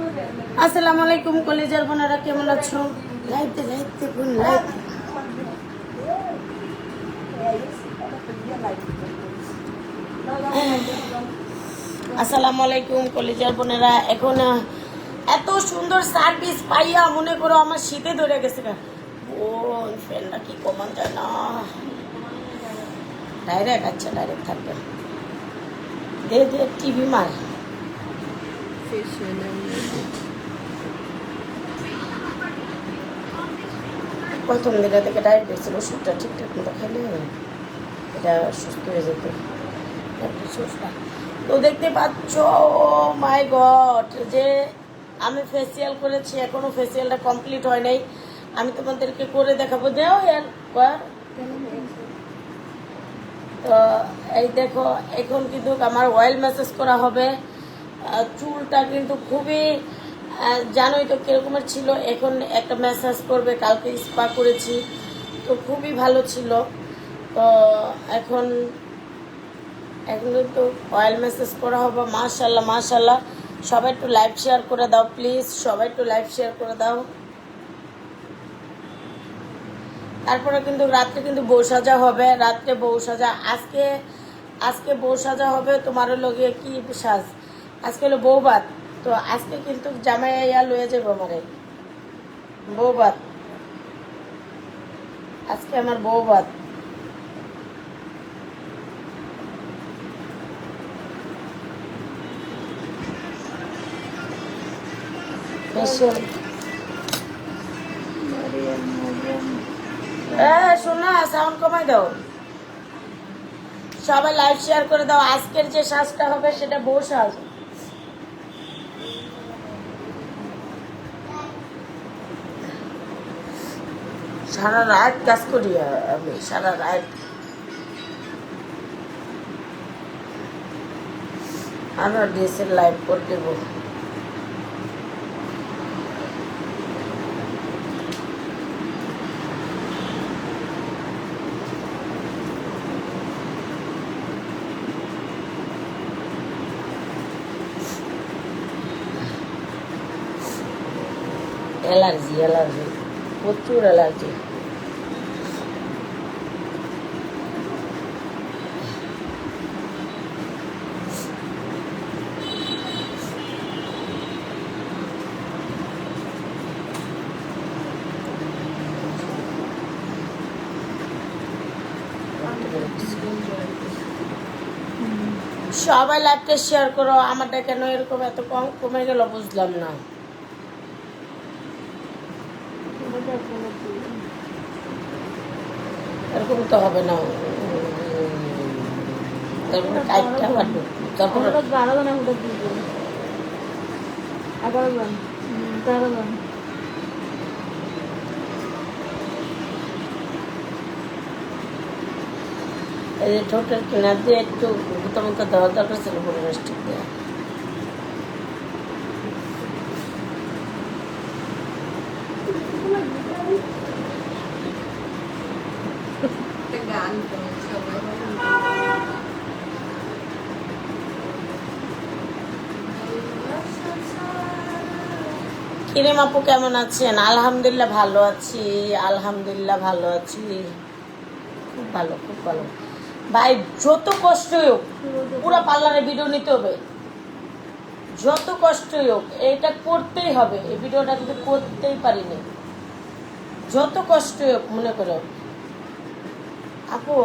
আসসালামু আলাইকুম কলেজের বোনেরা, কেমন আছো? লাইতে বোন লাইট। আসসালামু আলাইকুম কলেজের বোনেরা। এখন এত সুন্দর সার্ভিস পাইয়া মনে করো আমার শীতে ধরে গেছে। বোন ফ্যানটা কি কমান যায় না, ডাইরেক্ট। আচ্ছা ডাইরেক্ট থাকবে। দে টিভি মার। প্রথম দিনে থেকে ডায়েট দেখছিল, ওষুধটা ঠিকঠাক মতো খেলে এটা সুস্থ হয়ে যেত। তো দেখতে পাচ্ছ মাই গড যে আমি ফেসিয়াল করেছি, এখনো ফেসিয়ালটা কমপ্লিট হয় নাই। আমি তোমাদেরকে করে দেখাবো। দেও একবার। তো এই দেখো, এখন কিন্তু আমার অয়েল ম্যাসাজ করা হবে। চুলটা কিন্তু খুবই জানোই তো কিরকমের ছিল। এখন একটা ম্যাসাজ করবে, কালকে স্পা করেছি তো খুবই ভালো ছিল। তো এখন তো অয়েল ম্যাসাজ করা হবে। মাশাল্লাহ মাশাল্লাহ। সবাই একটু লাইভ শেয়ার করে দাও প্লিজ, সবাই একটু লাইভ শেয়ার করে দাও। তারপরে কিন্তু রাত্রে কিন্তু বউ সাজা হবে, রাত্রে বউ সাজা। আজকে বউ সাজা হবে। তোমার লগে কি সাজ? আজকে হলো বউ ভাত। তো আজকে কিন্তু জামাই আইয়া লয়ে যাবো আমারে বউ ভাত। আজকে আমার বউ ভাত। শোনা, সাউন্ড কমাই দাও। সবাই লাইভ শেয়ার করে দাও। আজকের যে সাজটা হবে সেটা বউ সাজ। সারা রাত কাজ করি আমি, সারা রাত। আমরা ডিএসএল লাইভ করে দেবো। অ্যালার্জি প্রচুর অ্যালার্জি। সবাই লাইভটা শেয়ার করো। আমারটা কেন এরকম এত কম কমে গেল বুঝলাম না। এরকম তো হবে না। তারপরে কাইটটা কাটবো, তারপরে 12 জন আমরা দিব, 11 জন, 13 জন। এই যে ঠোঁটের কিনার দিয়ে একটু গুতামুতা দেওয়া দরকার ছিল, পরিবেশটিক দেওয়া। কিরিম আপু কেমন আছেন? আলহামদুলিল্লাহ ভালো আছি, আলহামদুলিল্লাহ ভালো আছি। খুব ভালো, খুব ভালো ভাই। যত কষ্টই হোক পুরো পার্লারে ভিডিও নিতে হবে, যত কষ্টই হোক এটা করতেই হবে। এই ভিডিওটা কিন্তু করতেই পারিনি, যত কষ্টই হোক। মনে করো আপু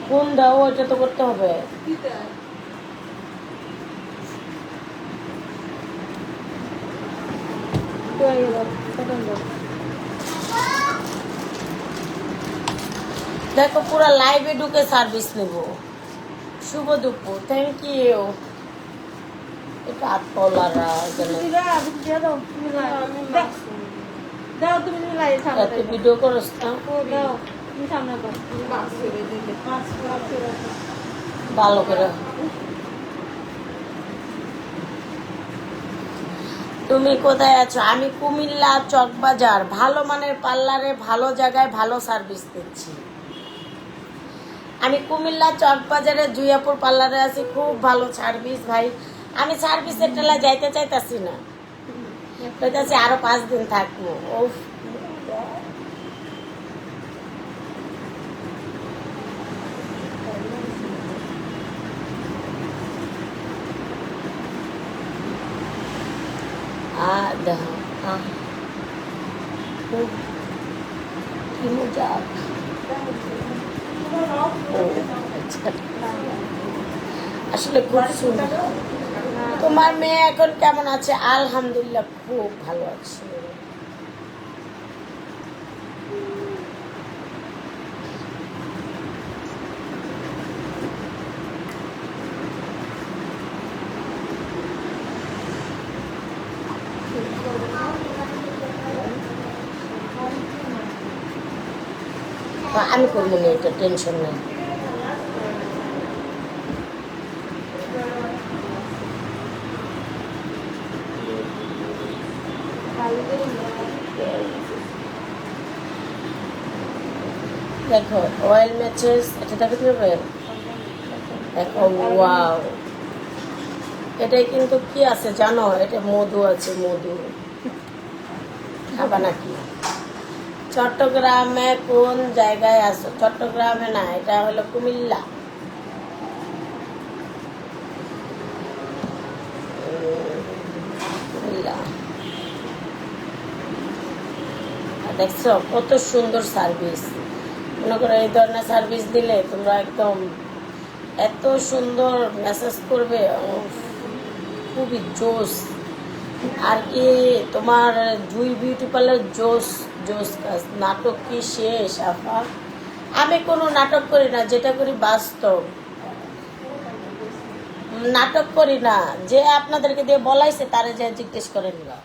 ফোন দাও, এটা তো করতে হবে। দেখো পুরো লাইভে ঢুকে সার্ভিস নেব। শুভ দুপুর, থ্যাংক ইউ। এটা আটকলারা ভিডিও করস না, ভালো করে। তুমি কোথায় আছো? আমি কুমিল্লা চকবাজার, ভালো মানের পার্লারে, ভালো জায়গায় ভালো সার্ভিস দিচ্ছি। আমি কুমিল্লা চকবাজারে জুইয়াপুর পার্লারে আছি, খুব ভালো সার্ভিস ভাই। আমি সার্ভিসের টেলা যাইতে চাইতাছি না, কইতাছি আরো 5 দিন থাকবো। উফ, দেখো খুব কি মজা। ও আচ্ছা, আসলে খুব সুন্দর। তোমার মেয়ে এখন কেমন আছে? আলহামদুলিল্লাহ খুব ভালো আছে। আমি করবো না, এটা টেনশন নেই। দেখো অয়েল ম্যাচেস, এটা দেখো তুমি দেখো, ওয়াও, এটাই কিন্তু কি আছে জানো? এটা মধু আছে, মধু খাবা নাকি? চট্টগ্রামে কোন জায়গায় আছো? চট্টগ্রামে না, এটা হলো কুমিল্লা। কুমিল্লা। দেখছো কত সুন্দর সার্ভিস। মনে করো এই ধরনের সার্ভিস দিলে তোমরা একদম এত সুন্দর মেসেজ করবে, খুবই জোস। আর কি তোমার জুই বিউটি পার্লার জোস জোস কাজ। নাটক কি শেষ আপা? আমি কোনো নাটক করি না, যেটা করি বাস্তব। নাটক করি না, যে আপনাদেরকে দিয়ে বলাইছে তারে যে জিজ্ঞেস করেন না।